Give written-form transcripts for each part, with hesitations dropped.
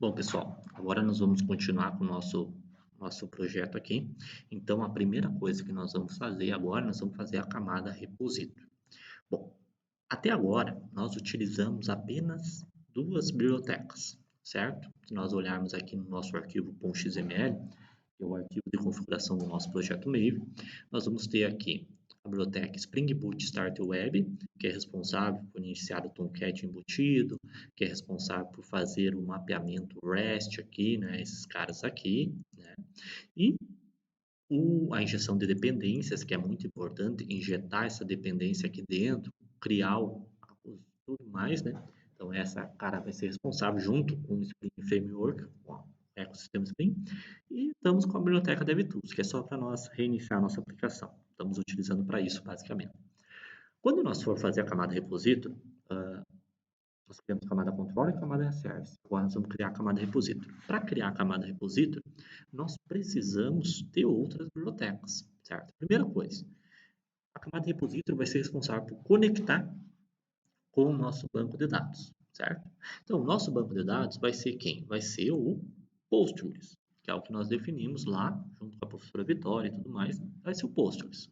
Bom, pessoal, agora nós vamos continuar com o nosso projeto aqui. Então, a primeira coisa que nós vamos fazer agora, nós vamos fazer a camada repositório. Bom, até agora, nós utilizamos apenas duas bibliotecas, certo? Se nós olharmos aqui no nosso arquivo .xml, que é o arquivo de configuração do nosso projeto Maven, nós vamos ter aqui a biblioteca Spring Boot Start Web, que é responsável por iniciar o Tomcat embutido, que é responsável por fazer o mapeamento REST aqui, né, esses caras aqui, né, e a injeção de dependências, que é muito importante, injetar essa dependência aqui dentro, criar tudo mais, né? Então, essa cara vai ser responsável junto com o Spring Framework, com o ecossistema Spring, e estamos com a biblioteca DevTools, que é só para nós reiniciar a nossa aplicação. Estamos utilizando para isso, basicamente. Quando nós for fazer a camada repository, nós criamos camada controle e camada service. Agora nós vamos criar a camada repository. Para criar a camada repository, nós precisamos ter outras bibliotecas, certo? Primeira coisa, a camada repository vai ser responsável por conectar com o nosso banco de dados, certo? Então, o nosso banco de dados vai ser quem? Vai ser o Postgres, que é o que nós definimos lá, junto com a professora Vitória e tudo mais, vai ser o Postgres.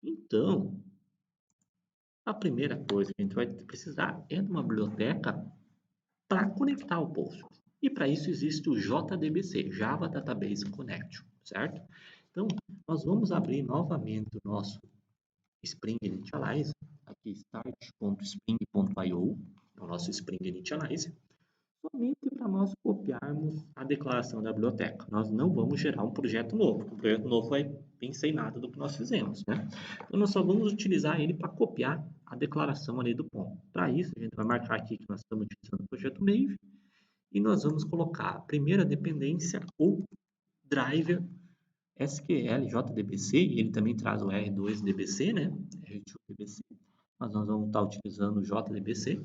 Então, a primeira coisa que a gente vai precisar é de uma biblioteca para conectar o Postgres. E para isso existe o JDBC, Java Database Connection, certo? Então, nós vamos abrir novamente o nosso Spring Initialize, aqui start.spring.io, o nosso Spring Initialize, somente para nós copiarmos a declaração da biblioteca. Nós não vamos gerar um projeto novo, porque o projeto novo vai bem sem nada do que nós fizemos, né? Então, nós só vamos utilizar ele para copiar a declaração ali do ponto. Para isso, a gente vai marcar aqui que nós estamos utilizando o projeto Maven, e nós vamos colocar a primeira dependência, o driver SQL JDBC, e ele também traz o R2DBC, né? R2DBC, mas nós vamos estar utilizando o JDBC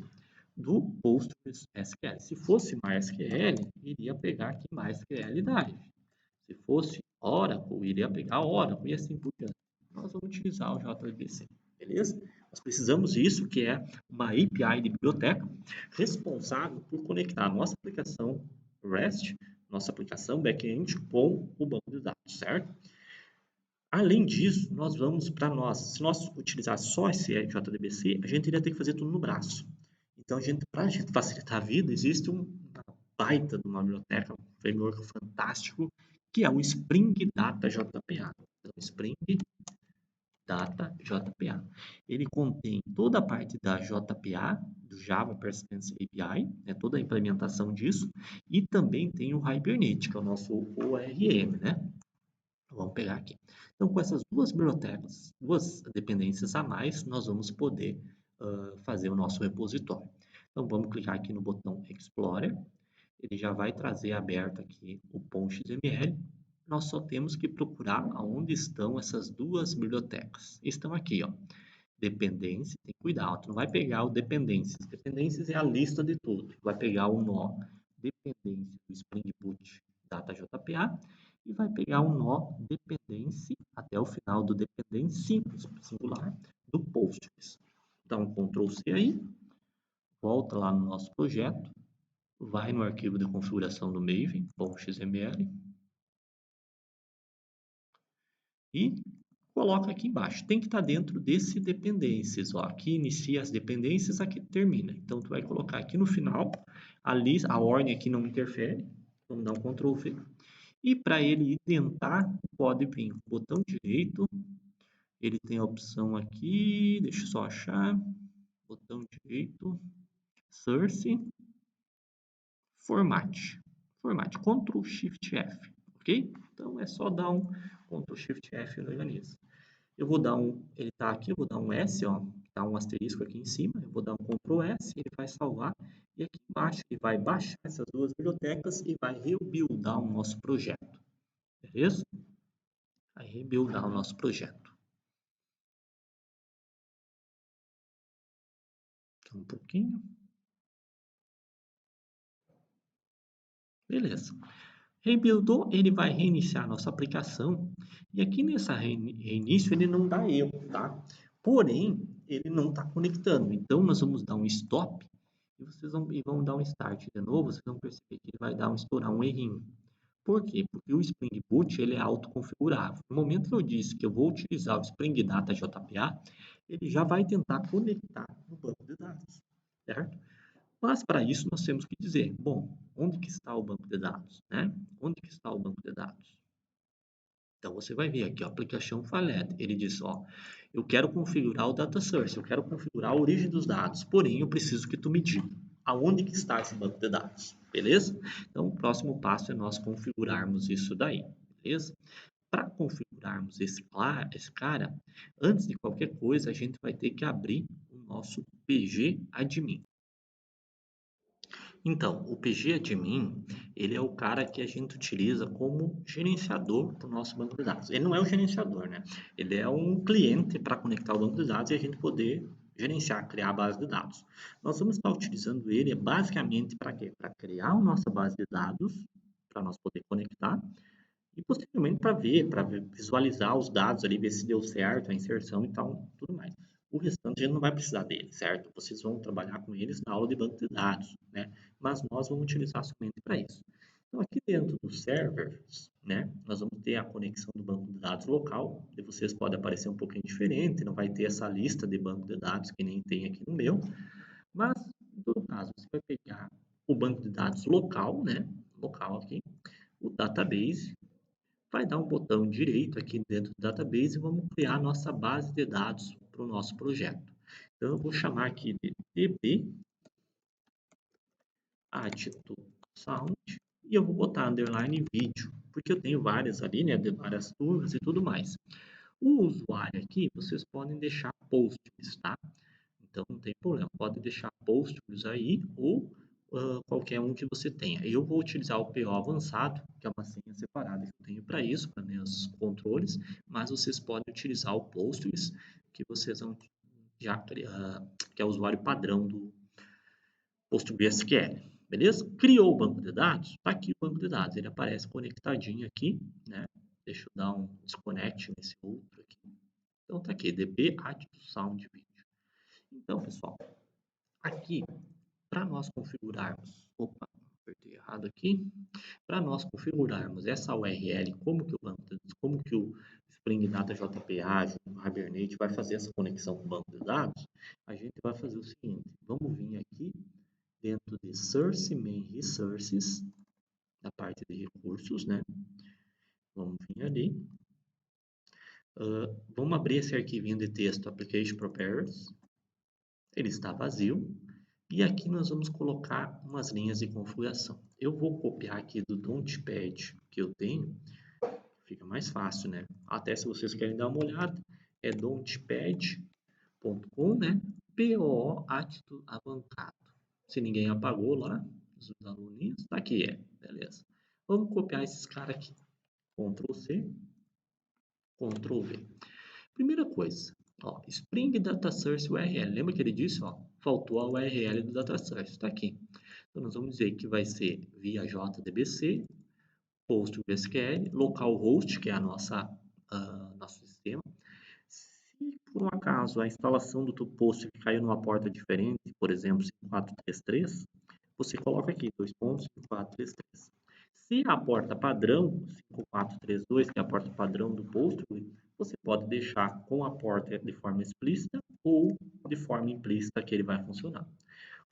do PostgreSQL. Se fosse MySQL, iria pegar aqui MySQL Drive. Se fosse Oracle, iria pegar Oracle e assim por diante. Nós vamos utilizar o JDBC, beleza? Nós precisamos disso, que é uma API de biblioteca responsável por conectar a nossa aplicação REST, nossa aplicação back-end, com o banco de dados, certo? Além disso, nós vamos para se nós utilizar só esse JDBC, a gente iria ter que fazer tudo no braço. Então, para a gente facilitar a vida, existe uma baita de uma biblioteca, um framework fantástico, que é o Spring Data JPA. Então, Spring Data JPA. Ele contém toda a parte da JPA, do Java Persistence API, né, toda a implementação disso, e também tem o Hibernate, que é o nosso ORM, né? Vamos pegar aqui. Então, com essas duas bibliotecas, duas dependências a mais, nós vamos poder fazer o nosso repositório. Então, vamos clicar aqui no botão Explorer. Ele já vai trazer aberto aqui o .xml. Nós só temos que procurar aonde estão essas duas bibliotecas. Estão aqui, ó. Dependência, tem que cuidar, tu não vai pegar o dependências. Dependências é a lista de tudo. Tu vai pegar o nó dependência do Spring Boot Data JPA e vai pegar um nó dependência até o final do dependência singular do Postgres. Dá um Ctrl C aí, volta lá no nosso projeto, vai no arquivo de configuração do Maven, .xml, e coloca aqui embaixo. Tem que estar dentro desse dependências, ó. Aqui inicia as dependências, aqui termina. Então, tu vai colocar aqui no final, a ordem aqui não interfere. Vamos dar um Ctrl V. E para ele identar, pode vir com o botão direito. Ele tem a opção aqui, deixa eu só achar. Botão direito, Source, Format. Ctrl Shift F, ok? Então é só dar um Ctrl Shift F e organiza. Eu vou dar ele tá aqui, eu vou dar um S, ó, tá um asterisco aqui em cima, eu vou dar um Ctrl S, ele vai salvar, e aqui embaixo ele vai baixar essas duas bibliotecas e vai rebuildar o nosso projeto, beleza? Vai rebuildar o nosso projeto. Um pouquinho. Beleza. Rebuildou, ele vai reiniciar a nossa aplicação. E aqui nesse reinício ele não dá erro, tá? Porém, ele não está conectando. Então, nós vamos dar um stop e vão dar um start de novo, vocês vão perceber que ele vai estourar um errinho. Por quê? Porque o Spring Boot ele é autoconfigurável. No momento que eu disse que eu vou utilizar o Spring Data JPA, ele já vai tentar conectar no banco de dados, certo? Mas para isso nós temos que dizer, bom, onde que está o banco de dados, né? Onde que está o banco de dados? Então você vai ver aqui, ó, aplicação falhada. Ele diz, ó, eu quero configurar o data source, eu quero configurar a origem dos dados, porém eu preciso que tu me diga aonde que está esse banco de dados, beleza? Então o próximo passo é nós configurarmos isso daí, beleza? Para configurarmos esse cara, antes de qualquer coisa, a gente vai ter que abrir o nosso PG Admin. Então, o PG Admin, ele é o cara que a gente utiliza como gerenciador para o nosso banco de dados. Ele não é o gerenciador, né? Ele é um cliente para conectar o banco de dados e a gente poder gerenciar, criar a base de dados. Nós vamos estar utilizando ele basicamente para quê? Para criar a nossa base de dados, para nós poder conectar, e possivelmente para visualizar os dados ali, ver se deu certo a inserção e tal, tudo mais. O restante a gente não vai precisar dele, certo? Vocês vão trabalhar com eles na aula de banco de dados, né? Mas nós vamos utilizar somente para isso. Então, aqui dentro dos servers, né, nós vamos ter a conexão do banco de dados local, e vocês podem aparecer um pouquinho diferente, não vai ter essa lista de banco de dados que nem tem aqui no meu, mas, em todo caso, você vai pegar o banco de dados local, né, local aqui, o database, vai dar um botão direito aqui dentro do database e vamos criar a nossa base de dados para o nosso projeto. Então, eu vou chamar aqui de db attitude sound e eu vou botar underline vídeo, porque eu tenho várias ali, né, de várias turmas e tudo mais. O usuário aqui, vocês podem deixar posts, tá? Então, não tem problema, pode deixar posts aí ou qualquer um que você tenha. Eu vou utilizar o PO avançado, que é uma senha separada que eu tenho para isso, para meus controles, mas vocês podem utilizar o posts que vocês vão já criar, que é o usuário padrão do PostgreSQL. Beleza? Criou o banco de dados? Está aqui o banco de dados, ele aparece conectadinho aqui, né? Deixa eu dar um desconnect nesse outro aqui. Então tá aqui, db attitude sound vídeo. Então, pessoal, aqui para nós configurarmos, opa, apertei errado aqui, para nós configurarmos essa URL, como que o Spring Data JPA, o Hibernate vai fazer essa conexão com o banco de dados, a gente vai fazer o seguinte, vamos vir aqui dentro de Source Main Resources, na parte de recursos, né? Vamos vir ali, vamos abrir esse arquivinho de texto Application Properties, ele está vazio, e aqui nós vamos colocar umas linhas de configuração. Eu vou copiar aqui do Notepad que eu tenho, fica mais fácil, né? Até se vocês querem dar uma olhada, é notepad.com, né? PO Attitude Avancado. Se ninguém apagou lá, os aluninhos, tá aqui, beleza. Vamos copiar esses caras aqui. Ctrl C, Ctrl V. Primeira coisa, ó, Spring Data Source URL. Lembra que ele disse, ó, faltou a URL do Data Source, está aqui. Então, nós vamos dizer que vai ser via JDBC, PostgreSQL, localhost, que é nosso sistema. Se por um acaso a instalação do teu post caiu numa porta diferente, por exemplo, 5433, você coloca aqui 2.5433. Se a porta padrão 5432, que é a porta padrão do Postgre, você pode deixar com a porta de forma explícita ou de forma implícita que ele vai funcionar.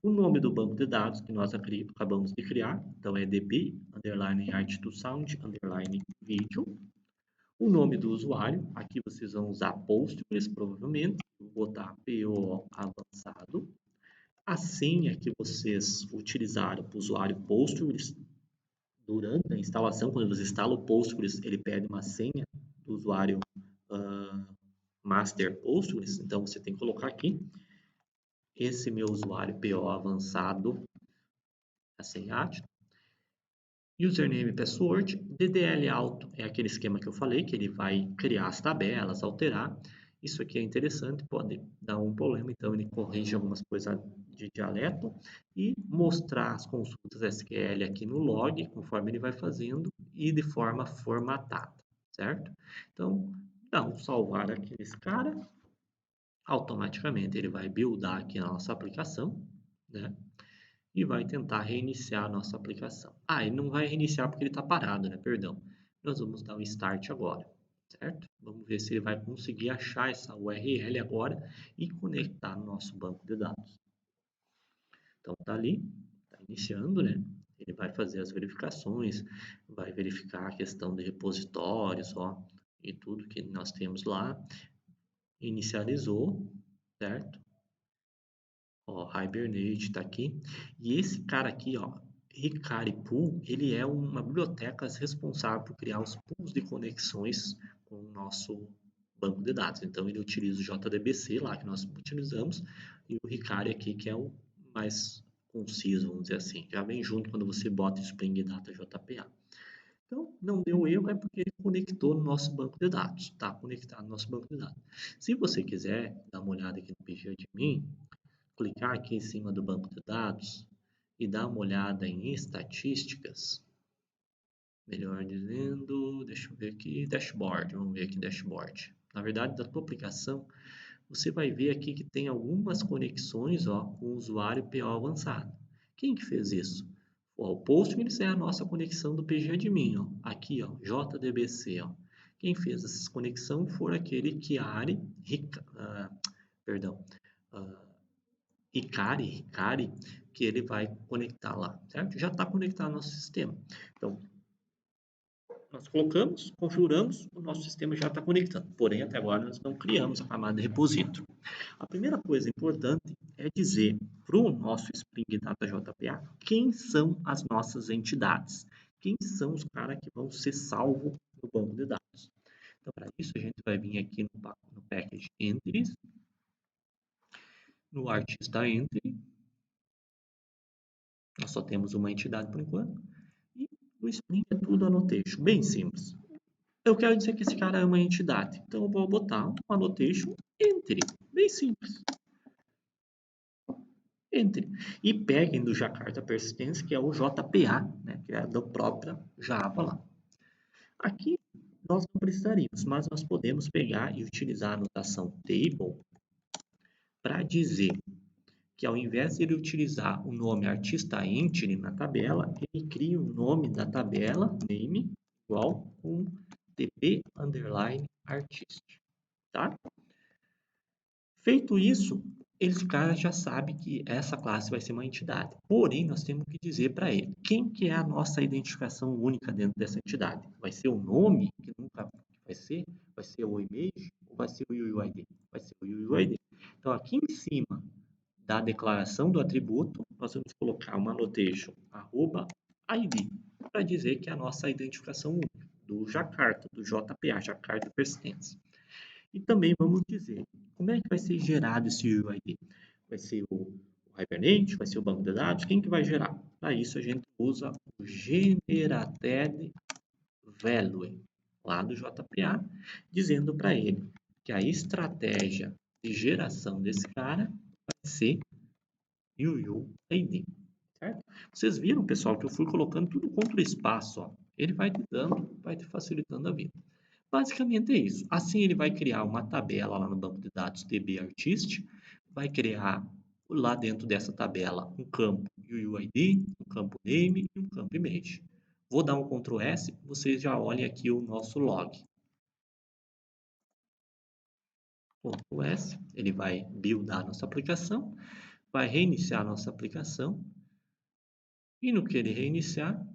O nome do banco de dados que nós acabamos de criar, então é db, underline art2sound, underline video. O nome do usuário, aqui vocês vão usar Postgres, provavelmente, vou botar PO avançado. A senha que vocês utilizaram para o usuário Postgres, durante a instalação, quando você instala o Postgres, ele pede uma senha do usuário Master Postgres, então você tem que colocar aqui, esse meu usuário PO avançado, a senha ática. Username e password, DDL alto é aquele esquema que eu falei, que ele vai criar as tabelas, alterar. Isso aqui é interessante, pode dar um problema, então ele corrige algumas coisas de dialeto e mostrar as consultas SQL aqui no log, conforme ele vai fazendo, e de forma formatada, certo? Então, dá um salvar aqui nesse cara, automaticamente ele vai buildar aqui a nossa aplicação, né? e vai tentar reiniciar a nossa aplicação. Ah, ele não vai reiniciar porque ele está parado, né? Perdão. Nós vamos dar um start agora, certo? Vamos ver se ele vai conseguir achar essa URL agora e conectar no nosso banco de dados. Então tá ali, tá iniciando, né? Ele vai fazer as verificações, vai verificar a questão de repositórios, ó, e tudo que nós temos lá. Inicializou, certo? Ó, Hibernate está aqui. E esse cara aqui, ó, Hikari Pool, ele é uma biblioteca responsável por criar os pools de conexões com o nosso banco de dados. Então, ele utiliza o JDBC lá que nós utilizamos e o Hikari aqui, que é o mais conciso, vamos dizer assim. Já vem junto quando você bota Spring Data JPA. Então, não deu erro, é porque ele conectou no nosso banco de dados. Está conectado no nosso banco de dados. Se você quiser dar uma olhada aqui no PGAdmin, clicar aqui em cima do banco de dados e dar uma olhada em estatísticas, melhor dizendo, deixa eu ver aqui, dashboard, vamos ver aqui dashboard. Na verdade, da tua aplicação, você vai ver aqui que tem algumas conexões, ó, com o usuário PO avançado. Quem que fez isso? Ó, o Postgres é a nossa conexão do PGAdmin, ó. Aqui, ó, JDBC, ó. Quem fez essa conexão foi aquele Chiari, perdão, Hikari, que ele vai conectar lá, certo? Já está conectado ao nosso sistema. Então, nós colocamos, configuramos, o nosso sistema já está conectando. Porém, até agora nós não criamos a camada repositório. A primeira coisa importante é dizer para o nosso Spring Data JPA quem são as nossas entidades, quem são os caras que vão ser salvos no banco de dados. Então, para isso, a gente vai vir aqui no package entries, no artista entry, nós só temos uma entidade por enquanto, e o Spring é tudo annotation, bem simples. Eu quero dizer que esse cara é uma entidade, então eu vou botar um annotation entry, bem simples. Entre. E peguem do Jakarta Persistence, que é o JPA, né, que é da própria Java lá. Aqui nós não precisaríamos, mas nós podemos pegar e utilizar a notação table para dizer que ao invés de ele utilizar o nome artista entity na tabela, ele cria o nome da tabela, name, igual com db underline artist, tá? Feito isso, esse cara já sabe que essa classe vai ser uma entidade. Porém, nós temos que dizer para ele quem que é a nossa identificação única dentro dessa entidade. Vai ser o nome, que nunca vai ser o image ou vai ser o UUID? Vai ser o UUID. Então, aqui em cima da declaração do atributo, nós vamos colocar uma annotation @id para dizer que é a nossa identificação única do Jakarta, do JPA, Jakarta Persistence. E também vamos dizer como é que vai ser gerado esse UID. Vai ser o Hibernate, vai ser o banco de dados, quem que vai gerar? Para isso a gente usa o Generated Value lá do JPA, dizendo para ele que a estratégia de geração desse cara vai ser UUID. Certo? Vocês viram, pessoal, que eu fui colocando tudo contra o espaço. Ó. Ele vai te dando, vai te facilitando a vida. Basicamente é isso. Assim ele vai criar uma tabela lá no banco de dados DBArtist, vai criar lá dentro dessa tabela um campo UUID, um campo name e um campo image. Vou dar um Ctrl S, vocês já olhem aqui o nosso log. Ctrl S, ele vai buildar a nossa aplicação, vai reiniciar a nossa aplicação e no que ele reiniciar,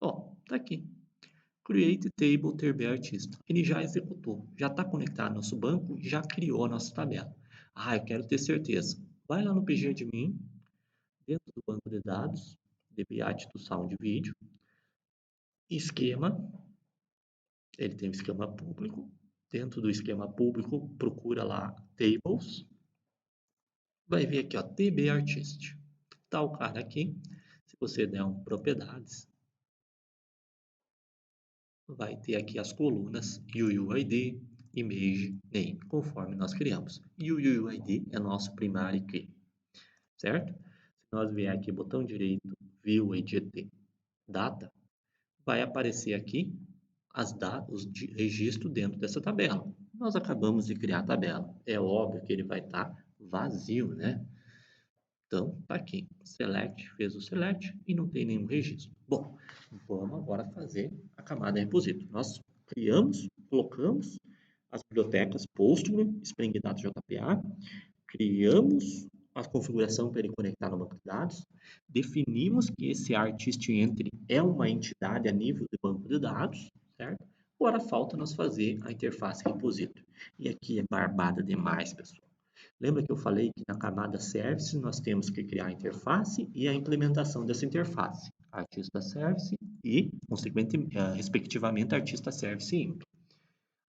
ó, tá aqui. Create Table TB Artista. Ele já executou, já está conectado ao nosso banco e já criou a nossa tabela. Ah, eu quero ter certeza. Vai lá no PGAdmin, dentro do banco de dados, DBAT do Sound Video, esquema, ele tem um esquema público. Dentro do esquema público, procura lá Tables. Vai ver aqui, ó, TB Artist. Tá o cara aqui. Se você der um propriedades, vai ter aqui as colunas UUID, Image, Name, conforme nós criamos. E o UUID é nosso primário key, certo? Se nós vier aqui, botão direito, View EGT, Data, vai aparecer aqui as dados de registro dentro dessa tabela. Nós acabamos de criar a tabela. É óbvio que ele vai estar vazio, né? Então, tá aqui, select, fez o select e não tem nenhum registro. Bom, vamos agora fazer a camada repository. Nós criamos, colocamos as bibliotecas Postgre, Spring Data JPA, criamos a configuração para ele conectar no banco de dados, definimos que esse artist entry é uma entidade a nível de banco de dados, certo? Agora falta nós fazer a interface repository. E aqui é barbada demais, pessoal. Lembra que eu falei que na camada service nós temos que criar a interface e a implementação dessa interface, artista service e, respectivamente, artista service imp.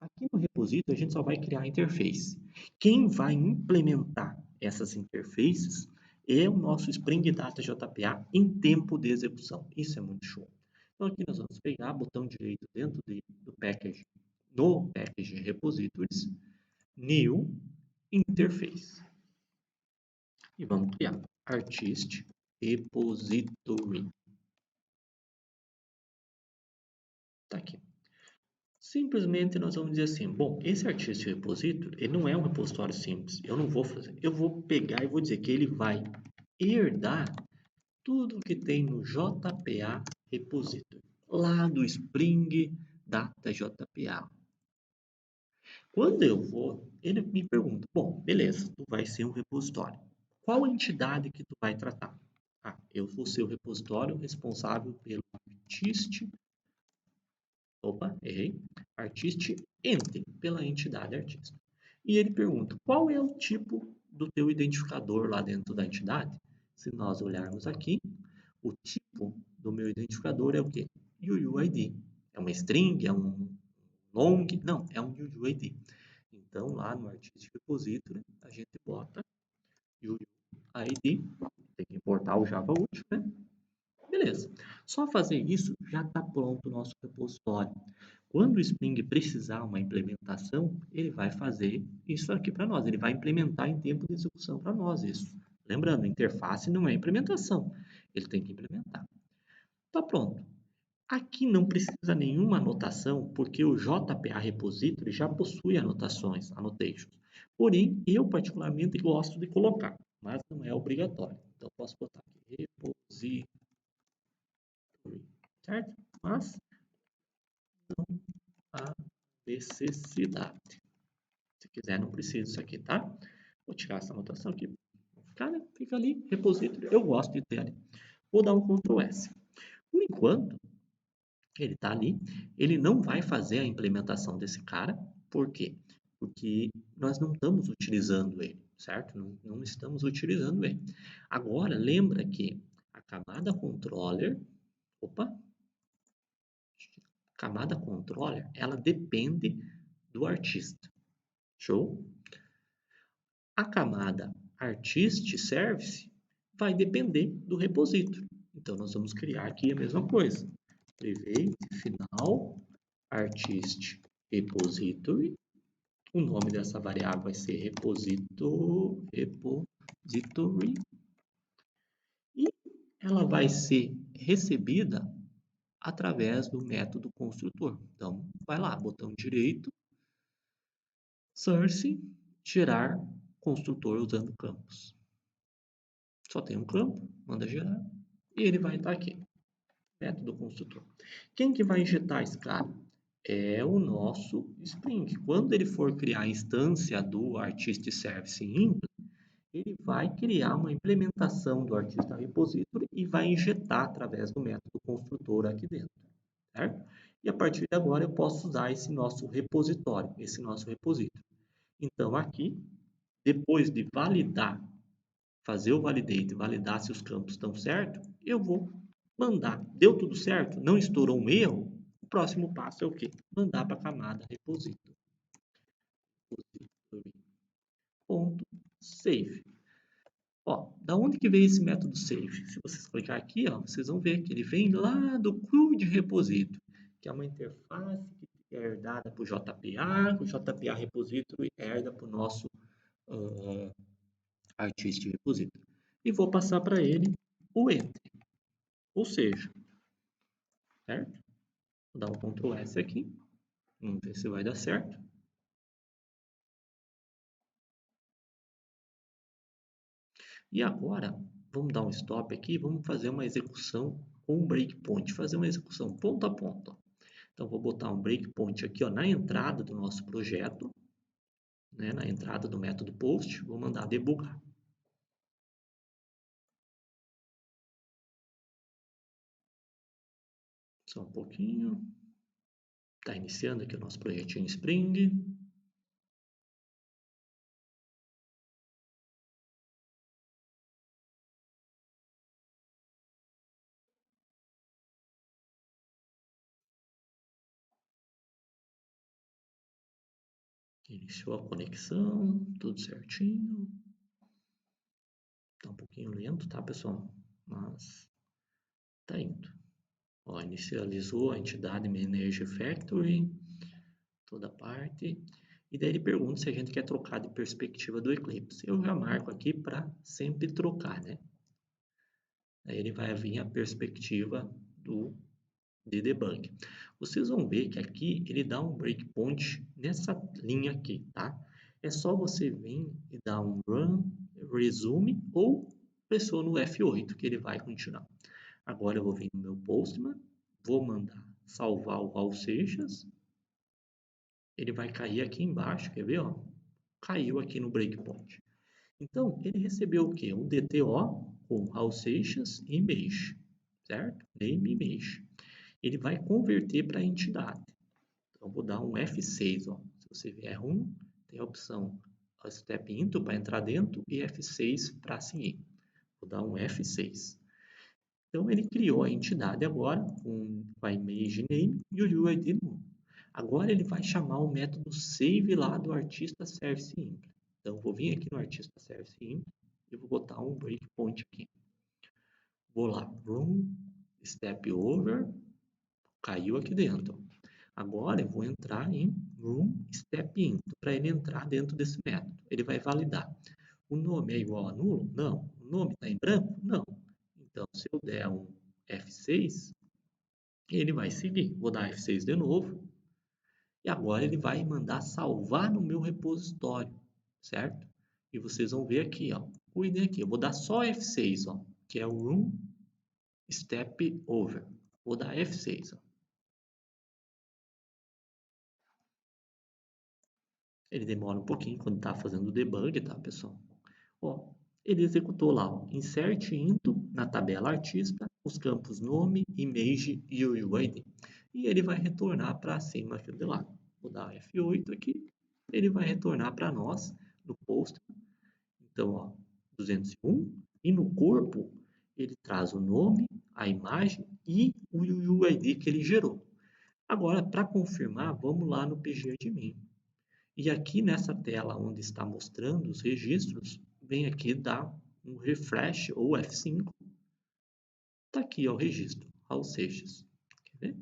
Aqui no repository a gente só vai criar a interface. Quem vai implementar essas interfaces é o nosso Spring Data JPA em tempo de execução. Isso é muito show. Então aqui nós vamos pegar botão direito dentro do package, no package repositories, new interface. E vamos criar artist repository. Tá aqui. Simplesmente nós vamos dizer assim, bom, esse artist repository, ele não é um repositório simples, eu não vou fazer. Eu vou pegar e vou dizer que ele vai herdar tudo que tem no JPA repository, lá do Spring Data JPA. Quando eu vou, ele me pergunta, bom, beleza, tu vai ser um repositório. Qual entidade que tu vai tratar? Ah, eu vou ser o repositório responsável pelo artist, errei, artist entity, pela entidade artista. E ele pergunta, qual é o tipo do teu identificador lá dentro da entidade? Se nós olharmos aqui, o tipo do meu identificador é o quê? UUID. É uma string, é um long? Não, é um UUID. Então, lá no Artist Repository, a gente bota UUID, tem que importar o Java útil, né? Beleza. Só fazer isso, já está pronto o nosso repositório. Quando o Spring precisar uma implementação, ele vai fazer isso aqui para nós. Ele vai implementar em tempo de execução para nós isso. Lembrando, interface não é implementação. Ele tem que implementar. Está pronto. Aqui não precisa nenhuma anotação, porque o JPA Repository já possui anotações, annotations. Porém, eu particularmente gosto de colocar, mas não é obrigatório. Então, posso botar aqui, repository, certo? Mas não há necessidade. Se quiser, não precisa disso aqui, tá? Vou tirar essa anotação aqui. Fica ali, repository, eu gosto de ter ali. Vou dar um Ctrl S. Por enquanto, ele está ali, ele não vai fazer a implementação desse cara, por quê? Porque nós não estamos utilizando ele, certo? Não estamos utilizando ele. Agora, lembra que a camada controller, ela depende do artista. Show? A camada artist service vai depender do repository. Então, nós vamos criar aqui a mesma coisa. Private final artist repository. O nome dessa variável vai ser repository. E ela vai ser recebida através do método construtor. Então, vai lá, botão direito, source, gerar construtor usando campos. Só tem um campo, manda gerar, e ele vai estar aqui, método construtor. Quem que vai injetar esse cara? É o nosso Spring. Quando ele for criar a instância do Artist Service Imp, ele vai criar uma implementação do Artista Repository e vai injetar através do método construtor aqui dentro, certo? E a partir de agora eu posso usar esse nosso repositório, esse nosso repository. Então aqui, depois de validar, fazer o validate, validar se os campos estão certos, eu vou mandar. Deu tudo certo? Não estourou um erro? O próximo passo é o quê? Mandar para a camada repository. Save. Ó, da onde que veio esse método save? Se vocês clicar aqui, ó, vocês vão ver que ele vem lá do CRUD repository, que é uma interface que é herdada por JPA, o JPA repository herda para o nosso artist repository. E vou passar para ele o entry. Ou seja, certo? Vou dar um Ctrl S aqui. Vamos ver se vai dar certo. E agora, vamos dar um stop aqui, vamos fazer uma execução com um breakpoint, fazer uma execução ponto a ponto. Então, vou botar um breakpoint aqui, ó, na entrada do nosso projeto, né, na entrada do método post, vou mandar debugar. Só um pouquinho. Está iniciando aqui o nosso projetinho Spring. Iniciou a conexão, tudo certinho. Tá um pouquinho lento, tá, pessoal? Mas tá indo. Ó, inicializou a entidade Energy Factory, toda a parte. E daí ele pergunta se a gente quer trocar de perspectiva do Eclipse. Eu já marco aqui para sempre trocar, né? Aí ele vai vir a perspectiva de debug. Vocês vão ver que aqui ele dá um breakpoint nessa linha aqui, tá? É só você vir e dar um run, resume ou pressiona no F8 que ele vai continuar. Agora eu vou vir no meu Postman, vou mandar salvar o Raul Seixas. Ele vai cair aqui embaixo, quer ver? Ó? Caiu aqui no breakpoint. Então, ele recebeu o quê? Um DTO com Raul Seixas e image, certo? Name image. Ele vai converter para a entidade. Então, vou dar um F6. Ó. Se você vier 1, tem a opção Step Into para entrar dentro e F6 para seguir. Vou dar um F6. Então, ele criou a entidade agora com a image name e o UID nome. Agora, ele vai chamar o método save lá do artista service impl. Então, vou vir aqui no artista service impl e vou botar um breakpoint aqui. Vou lá, room, step over, caiu aqui dentro. Agora eu vou entrar em room step in para ele entrar dentro desse método. Ele vai validar. O nome é igual a nulo? Não. O nome está em branco? Não. Então, se eu der um F6, ele vai seguir. Vou dar F6 de novo. E agora ele vai mandar salvar no meu repositório, certo? E vocês vão ver aqui, ó. Cuidem aqui. Eu vou dar só F6, ó, que é o room step over. Vou dar F6, ó. Ele demora um pouquinho quando está fazendo o debug, tá, pessoal? Ó, ele executou lá, ó, insert into na tabela artista os campos nome, image e o UID. E ele vai retornar para cima aqui do lado. Vou dar F8 aqui, ele vai retornar para nós no post. Então, ó, 201. E no corpo, ele traz o nome, a imagem e o UID que ele gerou. Agora, para confirmar, vamos lá no PGAdmin. E aqui nessa tela onde está mostrando os registros, vem aqui dar um refresh ou F5. Está aqui ó, o registro, Raul Seixas. Quer ver?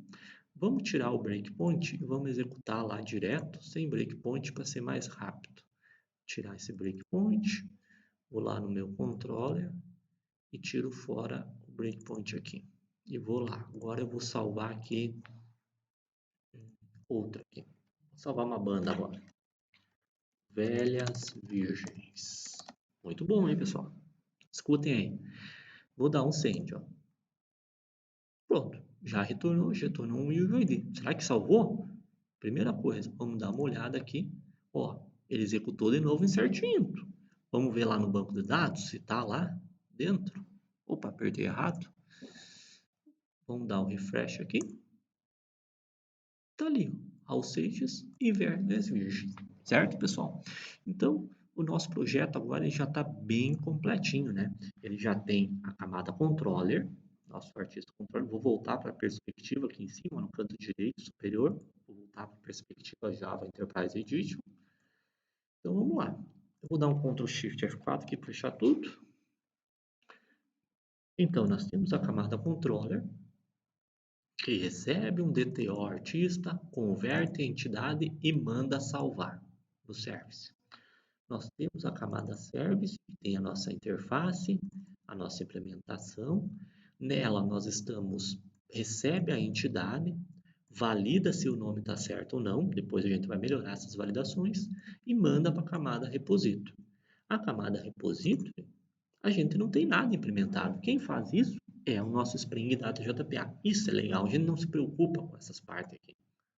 Vamos tirar o breakpoint e vamos executar lá direto, sem breakpoint, para ser mais rápido. Tirar esse breakpoint, vou lá no meu controller e tiro fora o breakpoint aqui. E vou lá. Agora eu vou salvar aqui outra aqui. Vou salvar uma banda agora. Velhas Virgens. Muito bom, hein, pessoal? Escutem aí. Vou dar um send, ó. Pronto. Já retornou um UID. Será que salvou? Primeira coisa, vamos dar uma olhada aqui. Ó, ele executou de novo certinho. Vamos ver lá no banco de dados se está lá dentro. Opa, apertei errado. Vamos dar um refresh aqui. Tá ali, Raul Seixas e Velhas Virgens. Certo, pessoal? Então, o nosso projeto agora ele já está bem completinho, né? Ele já tem a camada controller, nosso artista controller. Vou voltar para a perspectiva aqui em cima, no canto direito superior. Vou voltar para a perspectiva Java Enterprise Edition. Então, vamos lá. Eu vou dar um Ctrl Shift F4 aqui para fechar tudo. Então, nós temos a camada controller, que recebe um DTO artista, converte a entidade e manda salvar no service. Nós temos a camada service, que tem a nossa interface, a nossa implementação. Nela nós recebe a entidade, valida se o nome está certo ou não, depois a gente vai melhorar essas validações, e manda para a camada repository. A camada repository, a gente não tem nada implementado. Quem faz isso é o nosso Spring Data JPA. Isso é legal, a gente não se preocupa com essas partes aqui.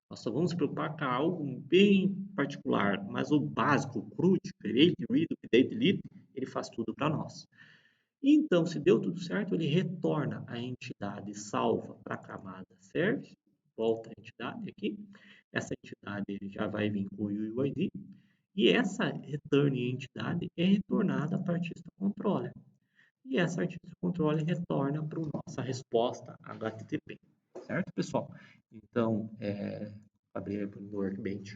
Nós só vamos se preocupar com algo bem particular, mas o básico, o CRUD, Create, Read, Update, Delete, ele faz tudo para nós. Então, se deu tudo certo, ele retorna a entidade salva para a camada service, volta a entidade aqui, essa entidade já vai vir com o UID, e essa return entidade é retornada a artista controller. E essa artista controller retorna para a nossa resposta HTTP. Certo, pessoal? Então, abrir no Workbench.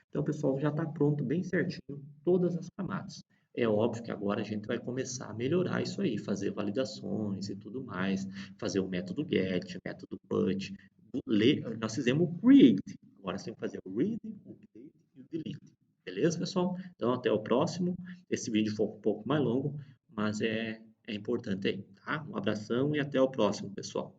Então, pessoal, já está pronto bem certinho todas as camadas. É óbvio que agora a gente vai começar a melhorar isso aí, fazer validações e tudo mais, fazer o método get, método put, nós fizemos o create, agora você tem que fazer o read, o update e o delete. Beleza, pessoal? Então, até o próximo. Esse vídeo foi um pouco mais longo, mas é importante aí, tá? Um abração e até o próximo, pessoal.